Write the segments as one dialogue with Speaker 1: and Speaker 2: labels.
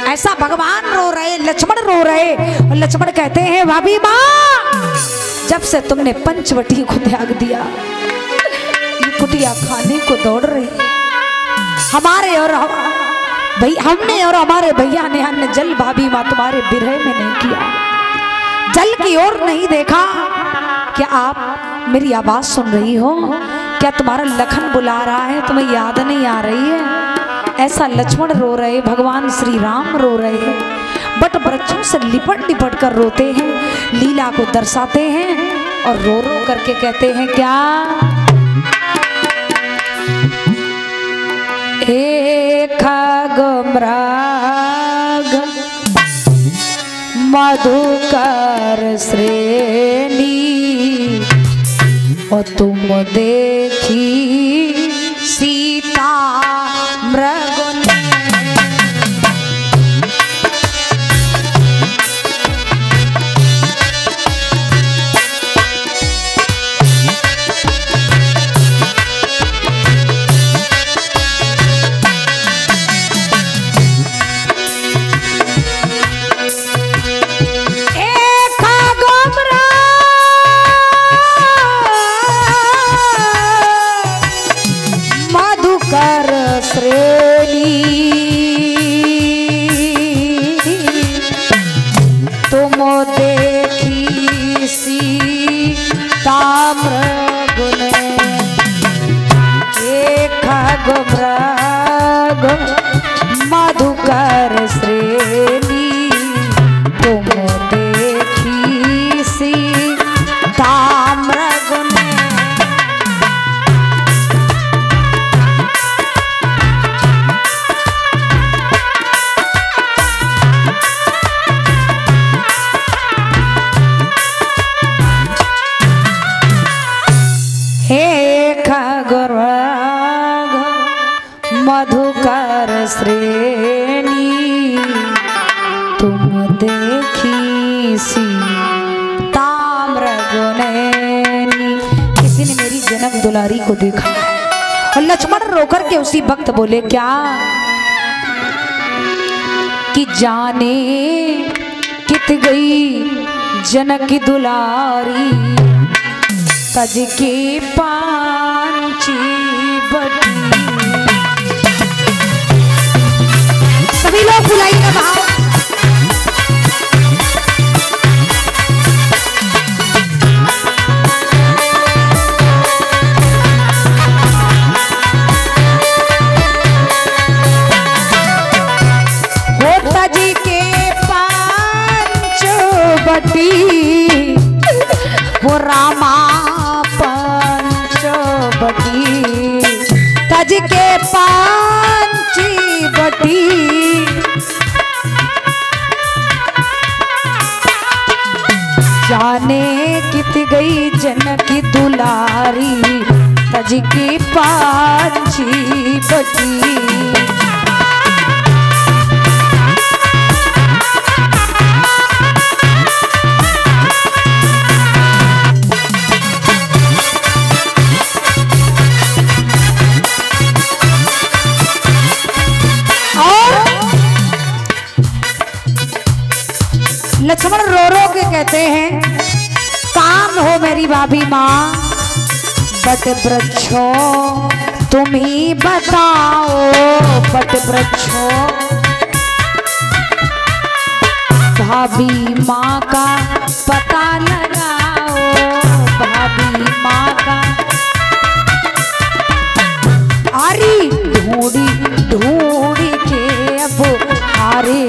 Speaker 1: ऐसा भगवान रो रहे, लक्ष्मण रो रहे, और लक्ष्मण कहते हैं भाभी माँ, जब से तुमने पंचवटी को त्याग दिया, ये कुटिया खाने को दौड़ रही। हमारे और हमने और हमारे भैया ने अन्न जल भाभी माँ तुम्हारे बिरह में नहीं किया, जल की ओर नहीं देखा। क्या आप मेरी आवाज सुन रही हो? क्या तुम्हारा लखन बुला रहा है, तुम्हें याद नहीं आ रही है? ऐसा लक्ष्मण रो रहे, भगवान श्री राम रो रहे, बट वृक्षों से लिपट लिपट कर रोते हैं, लीला को दर्शाते हैं और रो रो करके कहते हैं क्या? एक मृग मधुकर श्रेणी, और तुम देखी सीता मृग ने। मधुकर श्रेणी, तुम देखी सीता मृग ने। मधुकर श्रेणी, तुम देखी सीता मृग नैनी। किसी ने मेरी जनक दुलारी को देखा, और लक्ष्मण रोकर के उसी वक्त बोले क्या? कि जाने कित गई जनक दुलारी, तज के पांची बटी। सभी लोग बुलाइए भाव। होता जी के पांच बटी, वो रामा पंच बटी, तज के पांची बटी। जाने कित गई जनक दुलारी, तज की पांची बटी। लक्ष्मण रो रो के कहते हैं काम हो मेरी भाभी माँ, बट वृक्षों तुम ही बताओ, बट वृक्षों भाभी माँ का पता लगाओ, भाभी माँ का। अरे ढूंढी ढूंढी के अब हारे,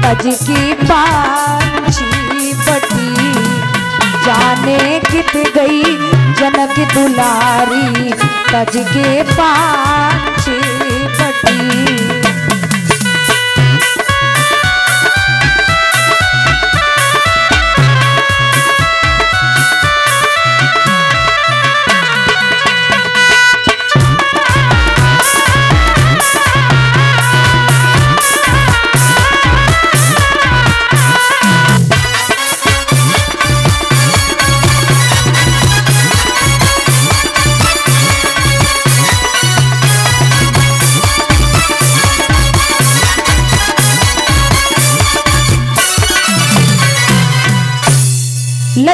Speaker 1: तज की पांची बटी। जाने कित गई जनक दुलारी, तज के पांची बटी।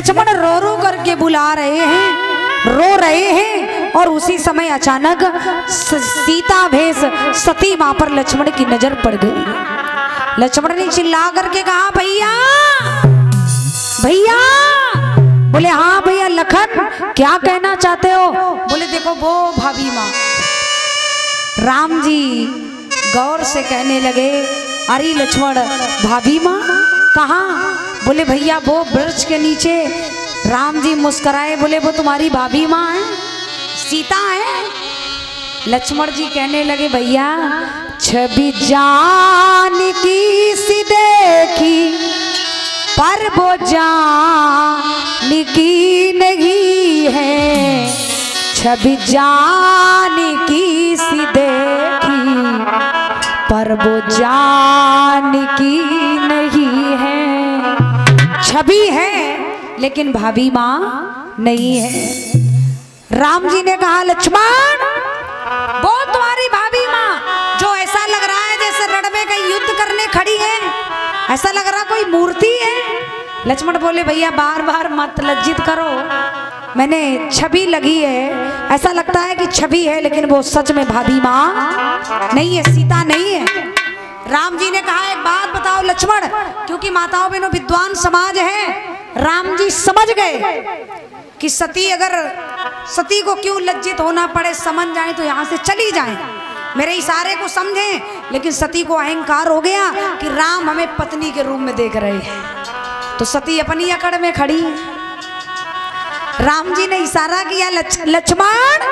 Speaker 1: लक्ष्मण रो रो करके बुला रहे हैं, रो रहे हैं, और उसी समय अचानक सीता भेष सती मां पर लक्ष्मण की नजर पड़ गई। लक्ष्मण ने चिल्ला करके कहा, भैया भैया। बोले हाँ भैया लखन, क्या कहना चाहते हो? बोले देखो वो भाभी माँ। राम जी गौर से कहने लगे, अरे लक्ष्मण भाभी माँ कहाँ? बोले भैया वो वृक्ष के नीचे। राम जी मुस्कुराए, बोले वो तुम्हारी भाभी माँ है, सीता है। लक्ष्मण जी कहने लगे, भैया छवि जानकी सी देखी पर वो जानकी नहीं है, छवि जानकी सी देखी पर वो जानकी नहीं है। छवि है लेकिन भाभी माँ नहीं है। राम जी ने कहा, लक्ष्मण वो तुम्हारी भाभी माँ जो ऐसा लग रहा है जैसे रणवे का युद्ध करने खड़ी है, ऐसा लग रहा कोई मूर्ति है। लक्ष्मण बोले, भैया बार बार मत लज्जित करो, मैंने छवि लगी है, ऐसा लगता है कि छवि है लेकिन वो सच में भाभी माँ नहीं है, सीता नहीं है। राम जी ने कहा, एक बात बताओ लक्ष्मण, क्योंकि माताओं बहनों विद्वान समाज है, राम जी समझ गए कि सती को क्यों लज्जित होना पड़े, समझ जाए तो यहाँ से चली जाए, मेरे इशारे को समझें। लेकिन सती को अहंकार हो गया कि राम हमें पत्नी के रूप में देख रहे हैं, तो सती अपनी अकड़ में खड़ी। राम जी ने इशारा किया, लक्ष्मण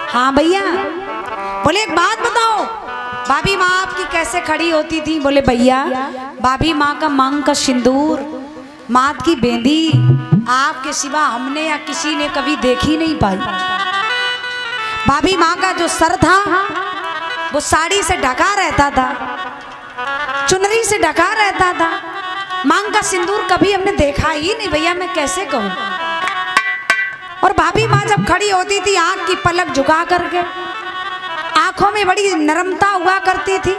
Speaker 1: हाँ भैया। बोले एक बात बताओ, भाभी माँ आपकी कैसे खड़ी होती थी? बोले भैया भाभी माँ का मांग का सिंदूर, माथ की बेंदी आपके सिवा हमने या किसी ने कभी देखी नहीं पाई। भाभी माँ का जो सर था वो साड़ी से ढका रहता था, चुनरी से ढका रहता था, मांग का सिंदूर कभी हमने देखा ही नहीं भैया, मैं कैसे कहूँ। और भाभी माँ जब खड़ी होती थी आंख की पलक झुका करके, आंखों में बड़ी नरमता हुआ करती थी,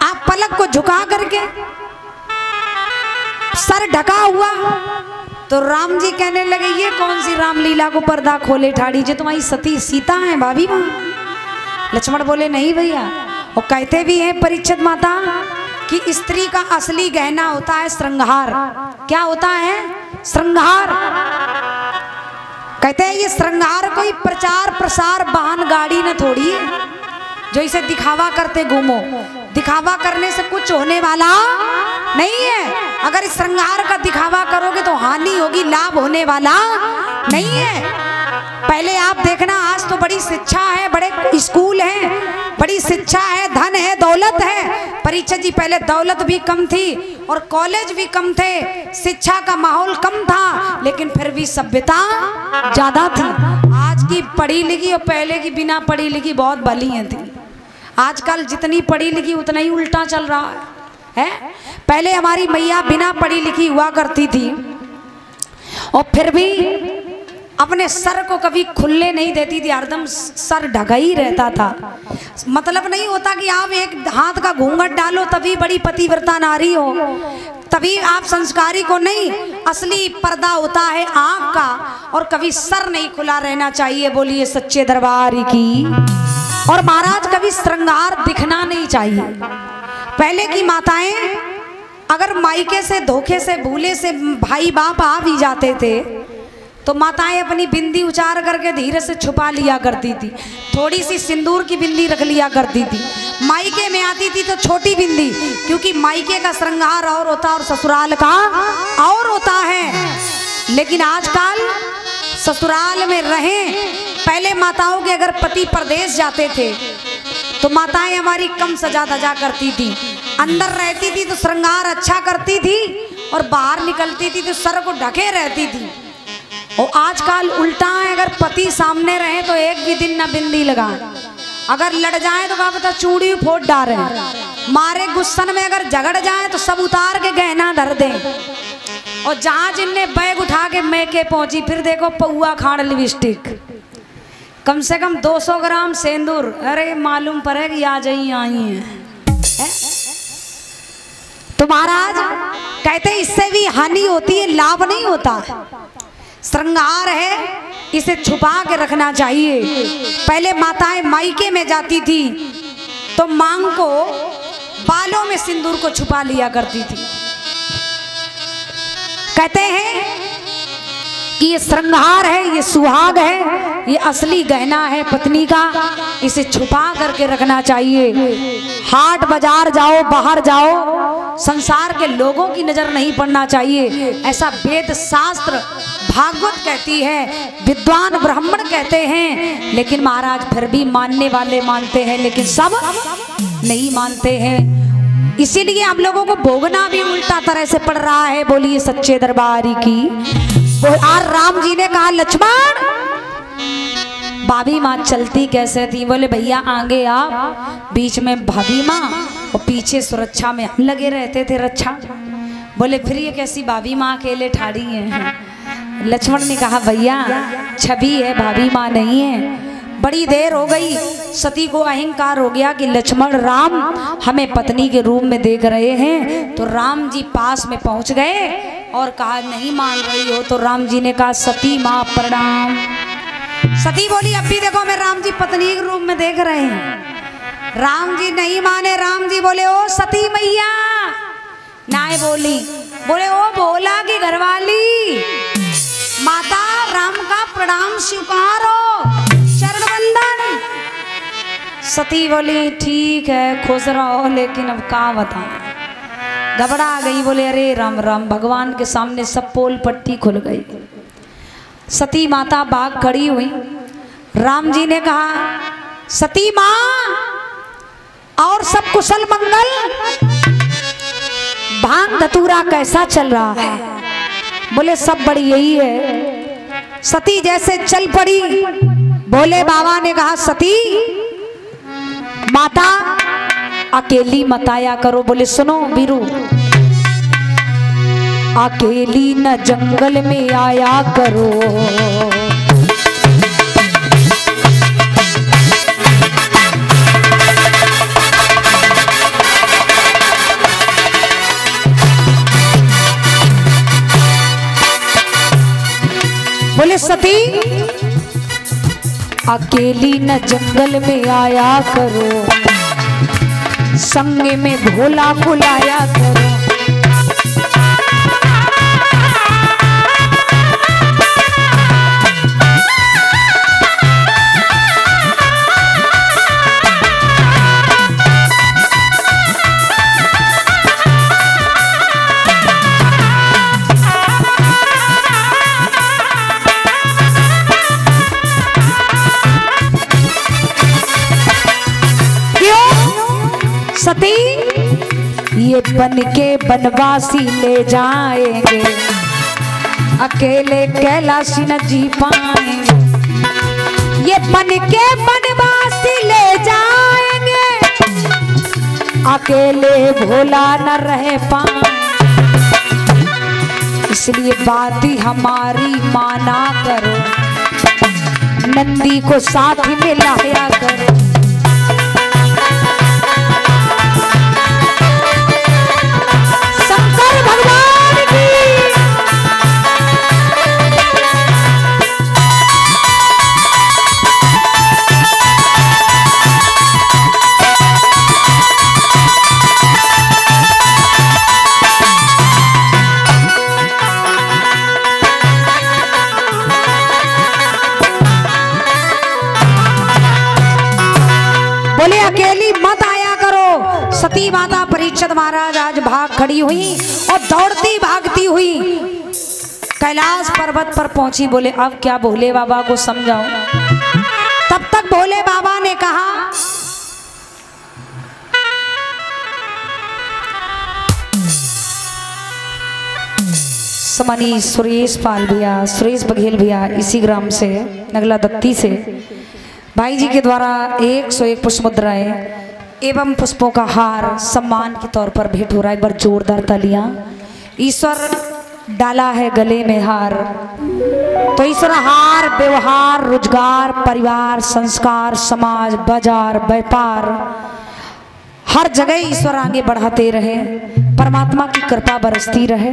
Speaker 1: आप पलक को झुका करके, सर ढका हुआ। तो राम जी कहने लगे, ये कौन सी रामलीला को पर्दा खोले ठाड़ी, जो तुम्हारी सती सीता है भाभी माँ? लक्ष्मण बोले नहीं भैया, और कहते भी हैं परीक्षित माता कि स्त्री का असली गहना होता है श्रृंगार। क्या होता है? श्रृंगार। कहते हैं ये श्रृंगार कोई प्रचार प्रसार वाहन गाड़ी न थोड़ी है जो इसे दिखावा करते घूमो, दिखावा करने से कुछ होने वाला नहीं है। अगर इस श्रृंगार का दिखावा करोगे तो हानि होगी, लाभ होने वाला नहीं है। पहले आप देखना, आज तो बड़ी शिक्षा है, बड़े स्कूल हैं, बड़ी शिक्षा है, धन है, दौलत है। परीक्षित जी पहले दौलत भी कम थी और कॉलेज भी कम थे, शिक्षा का माहौल कम था, लेकिन फिर भी सभ्यता ज्यादा थी। आज की पढ़ी लिखी और पहले की बिना पढ़ी लिखी बहुत बलियां थी। आजकल जितनी पढ़ी लिखी उतना ही उल्टा चल रहा है। पहले हमारी मैया बिना पढ़ी लिखी हुआ करती थी और फिर भी अपने सर को कभी खुले नहीं देती थी, हरदम सर ढका ही रहता था। मतलब नहीं होता कि आप एक हाथ का घूंघट डालो तभी बड़ी पतिव्रता नारी हो, तभी आप संस्कारी को नहीं। असली पर्दा होता है आंख का, और कभी सर नहीं खुला रहना चाहिए। बोलिए सच्चे दरबार की। और महाराज कभी श्रृंगार दिखना नहीं चाहिए। पहले की माताएं अगर मायके से धोखे से भूले से भाई बाप आ भी जाते थे तो माताएं अपनी बिंदी उचार करके धीरे से छुपा लिया करती थी, थोड़ी सी सिंदूर की बिंदी रख लिया करती थी। मायके में आती थी तो छोटी बिंदी, क्योंकि मायके का श्रृंगार और होता और ससुराल का और होता है। लेकिन आजकल ससुराल में रहें, पहले माताओं के अगर पति परदेश जाते थे तो माताएं हमारी कम सजा धजा करती थी, अंदर रहती थी तो श्रृंगार अच्छा करती थी और बाहर निकलती थी तो सर को ढके रहती थी। और आजकल उल्टा है, अगर पति सामने रहे तो एक भी दिन ना बिंदी लगाए, अगर लड़ जाए तो क्या पता चूड़ी फोड़ डाले, मारे गुस्सन में अगर झगड़ जाए तो सब उतार के गहना धर दें। और जहां जिनने बैग उठा के मैके पहुंची, फिर देखो पौआ खाड़ लिपस्टिक, कम से कम 200 ग्राम सेंदूर, अरे मालूम पड़े कि आज ही आई है। तो महाराज कहते इससे भी हानि होती है, लाभ नहीं होता। श्रृंगार है, इसे छुपा के रखना चाहिए। पहले माताएं मायके में जाती थी तो मांग को बालों में सिंदूर को छुपा लिया करती थी। कहते हैं कि ये श्रृंगार है, ये सुहाग है, ये असली गहना है पत्नी का, इसे छुपा करके रखना चाहिए। हाट बाजार जाओ, बाहर जाओ, संसार के लोगों की नजर नहीं पड़ना चाहिए, ऐसा वेद शास्त्र भागवत कहती है, विद्वान ब्राह्मण कहते हैं। लेकिन महाराज फिर भी मानने वाले मानते हैं, लेकिन सब नहीं मानते हैं। इसीलिए हम लोगों को भोगना भी उल्टा तरह से पड़ रहा है। बोलिए सच्चे दरबारी की। और राम जी ने कहा लक्ष्मण, भाभी माँ चलती कैसे थी? बोले भैया आगे आप, बीच में भाभी माँ और पीछे सुरक्षा में हम लगे रहते थे रक्षा। बोले फिर ये कैसी भाभी माँ अकेले ठाड़ी है? लक्ष्मण ने कहा भैया छवि है, भाभी माँ नहीं है। बड़ी देर हो गई, सती को अहंकार हो गया कि लक्ष्मण राम हमें पत्नी के रूप में देख रहे हैं। तो राम जी पास में पहुंच गए और कहा नहीं मान रही हो? तो राम जी ने कहा सती माँ प्रणाम। सती बोली अब भी देखो मैं राम जी पत्नी के रूप में देख रहे हैं। राम जी नहीं माने। राम जी बोले ओ सती मैया। नाय बोली, बोले ओ बोला की घरवाली, माता राम का प्रणाम स्वीकारो, चरण वंदन। सती बोली ठीक है खुश रहो, लेकिन अब क्या बताएं। घबरा गई, बोले अरे राम राम। भगवान के सामने सब पोल पट्टी खुल गई। सती माता बाग खड़ी हुई। राम जी ने कहा सती माँ और सब कुशल मंगल, भांग धतूरा कैसा चल रहा है? बोले सब बड़ी यही है। सती जैसे चल पड़ी। भोले बाबा ने कहा सती माता अकेली मत आया करो। बोले सुनो बीरू, अकेली न जंगल में आया करो। बोले सती अकेली न जंगल में आया करो, संग में भोला बुलाया करो। सती ये बन के बनवासी ले जाएंगे, अकेले कैलाशी न जी पाएंगे। ये बन के बनवासी ले जाएंगे, अकेले भोला न रह पाएंगे। इसलिए बात ही हमारी माना करो, नंदी को साथ में लाया करो। बोले अकेली मत आया करो। सती माता परीक्षित महाराज आज भाग खड़ी हुई और दौड़ती भागती हुई कैलाश पर्वत पर पहुंची। बोले अब क्या भोले बाबा को समझाऊं? तब तक भोले बाबा ने कहा समनी सुरेश पाल भैया, सुरेश बघेल भैया इसी ग्राम से नगला दत्ती से भाई जी के द्वारा 101 पुष्प मुद्राएं एवं पुष्पों का हार सम्मान के तौर पर भेंट हो रहा है। एक बार जोरदार तालियां। ईश्वर डाला है गले में हार, तो ईश्वर हार व्यवहार रोजगार परिवार संस्कार समाज बाजार व्यापार हर जगह ईश्वर आगे बढ़ाते रहे। परमात्मा की कृपा बरसती रहे,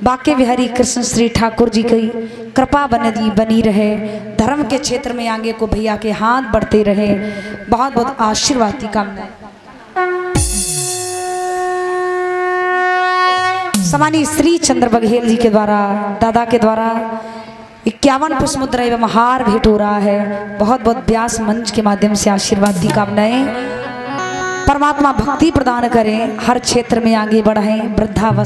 Speaker 1: बाके बिहारी कृष्ण श्री ठाकुर जी की कृपा बनी रहे, धर्म के क्षेत्र में आगे को भैया के हाथ बढ़ते रहे। बहुत बहुत आशीर्वाद की कामना। समानी श्री चंद्र बघेल जी के द्वारा, दादा के द्वारा 51 पुष्प मुद्रा एवं हार भेंट हो रहा है। बहुत बहुत व्यास मंच के माध्यम से आशीर्वाद की कामनाएं। परमात्मा भक्ति प्रदान करें, हर क्षेत्र में आगे बढ़ाएं, वृद्धावस्था